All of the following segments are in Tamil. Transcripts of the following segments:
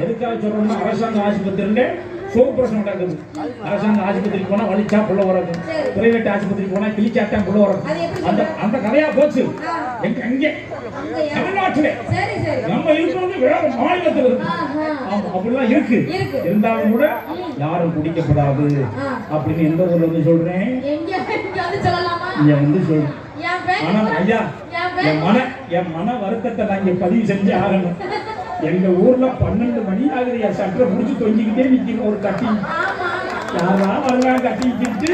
எதுக்காக சொல்றோம்னா அரசாங்க ஆஸ்பத்திரியில சோப்ரசம் நடக்குது. அரசாங்க ஆஸ்பத்திரிக்கு போனா வலிச்சா புள்ள வராது, பிரைவேட் ஆஸ்பத்திரிக்கு போனா கிழிச்சாத்தான் புள்ள வரும். அந்த கதையா போச்சு. அங்கே தமிழ்நாட்டிலே நம்ம இருக்கிறது வேற மாநிலத்தில் இருக்கு. அப்படிலாம் இருக்கு. இருந்தாலும் கூட யாரும் குடிக்கப்படாது அப்படின்னு எந்த ஊர்ல வந்து சொல்றேன், இங்க வந்து சொல்றேன். ஆனா ஐயா என் மன வருத்தத்தை நான் இங்க பதிவு செஞ்சு ஆகணும். எங்க ஊர்ல 12 மணி ஆகுது, சட்டை முடிச்சு தொங்கிக்கிட்டே நிக்கணும். ஒரு கட்டி யாராவது வருவாங்க கட்டிக்கிட்டு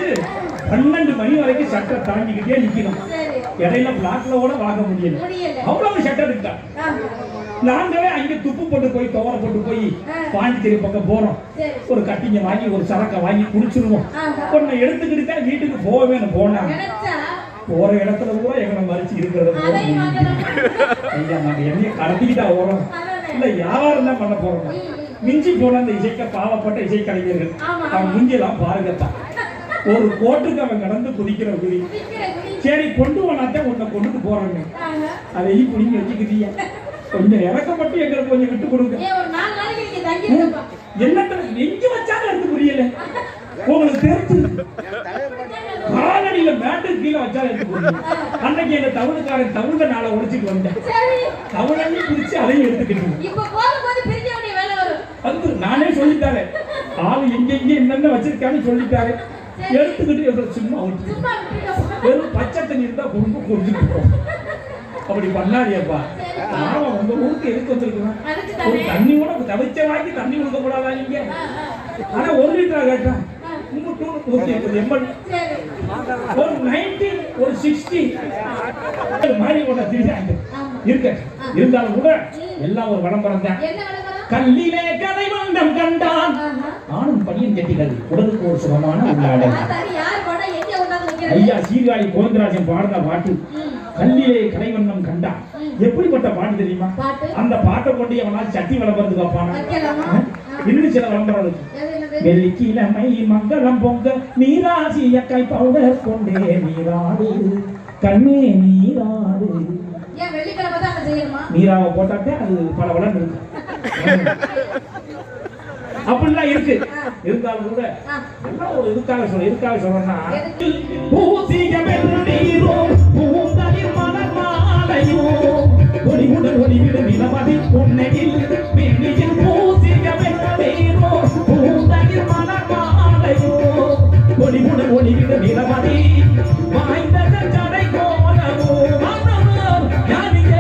12 மணி வரைக்கும் சட்டை தாங்கிக்கிட்டே நிக்கணும். இடையில பிளாக்ல கூட வாங்க முடியல, அவ்வளவு சட்டை இருக்கா. நாங்களே அங்க துப்பு போட்டு போய் துவர போட்டு போய் பாண்டிச்சேரி பக்கம் போறோம். ஒரு கட்டிங்க வாங்கி ஒரு சரக்கை வாங்கி குடிச்சிருவோம். ஒன்னு எடுத்துக்கிட்டு தான் வீட்டுக்கு போவே போனாங்க. போற இடத்துல கூட எங்களை மறிச்சு இருக்கிறது ஐயா, நாங்க என்னைய கடத்திக்கிட்டா ஓரோம் இல்ல வியாபாரம் தான் பண்ண போறோம். மிஞ்சி போன அந்த இசைக்க பாவப்பட்ட இசை கலைஞர்கள் அவன் முஞ்செல்லாம் பாருங்கத்தான். ஒரு கோட்டுக்கு அவன் கடந்து குதிக்கிற குதி. சரி கொண்டு போனாத்தான் உன்னை கொண்டுட்டு போறாங்க, அதையும் குடிங்க வச்சுக்கிட்டீங்க. கொஞ்சம் இறக்கப்பட்டு எங்களுக்கு கொஞ்சம் விட்டு கொடுங்க. என்னத்த எங்க வச்சாலும் எடுத்து புரியல உங்களுக்கு தெரிஞ்சு. காலடியில மேட்டு கீழே வச்சாலும் எடுத்து புரியும். அன்னைக்கு எங்க தவுளுக்காரன் தவுள நாளை உடைச்சிட்டு வந்தேன். தவுளையும் பிரிச்சு அதையும் எடுத்துக்கிட்டு அது நானே சொல்லிட்டாரு. ஆளு எங்க என்னென்ன வச்சிருக்கான்னு சொல்லிட்டாரு. எடுத்துக்கிட்டு சும்மா விட்டு வெறும் பச்சை தண்ணி இருந்தா குடும்பம் குடிச்சுட்டு போறோம். அப்படி பண்ணாடியப்பா. ஆமா, உங்க ஊருக்கு எதுக்கு வந்திருக்கணும்? ஒரு தண்ணி கூட தவிச்ச வாங்கி தண்ணி கொடுக்க கூடாதா நீங்க? ஆனா 1 லிட்டரா கேட்டா உங்க 250 ml ஒரு 90 ஒரு 60 மாதிரி கூட திருடாங்க இருக்க. இருந்தாலும் கூட எல்லாம் ஒரு விளம்பரம் தான். கல்லிலே கதை வந்தம் கண்டான் ஆணும் பணியன் கட்டிகள் உடலுக்கு ஒரு சுகமான உள்ளாடல். ஐயா சீர்காழி கோவிந்தராஜன் பாடுற பாட்டு கல்லிலே கலைவண்ணம் கண்டான். எப்படிப்பட்ட பாட்டு தெரியுமா? அந்த பாட்டை கொண்டு எவனால் சட்டி விளம்பரத்துக்கு வைப்பானா? இன்னும் சில விளம்பரம் இருக்கு. வெள்ளிக்கிழமை மங்களம் பொங்க நீராசிய கை பவுடர் கொண்டே நீராடு கண்ணே நீராடு. நீராவை போட்டாட்டே அது பல வளர்ந்து இருக்கு. அப்படிலாம் இருக்கு. இருந்தாலும் கூட எல்லாம் ஒரு இதுக்காக சொல்றேன்னா ஒளிவுடன் ஒளிவிடும் நிலமதி பொன்னையில் வெள்ளியில் பூசிகமென்றோ பூந்தகில் மலர் மாலையோ ஒளிவுடன் ஒளிவிடும் நிலமதி வாய்ந்தத ஜடை கோலமோ யானிய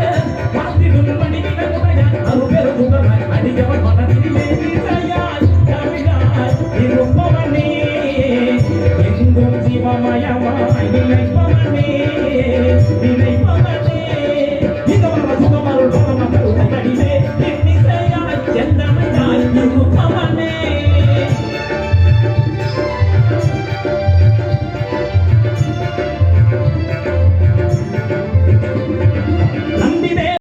பார்த்திடும் மணிவிட உடைய அருபெருதுடன் அடியவன் மனதிலே இசையாய் கவிதாய் இருப்பவனே எங்கும் சிவமயமாய்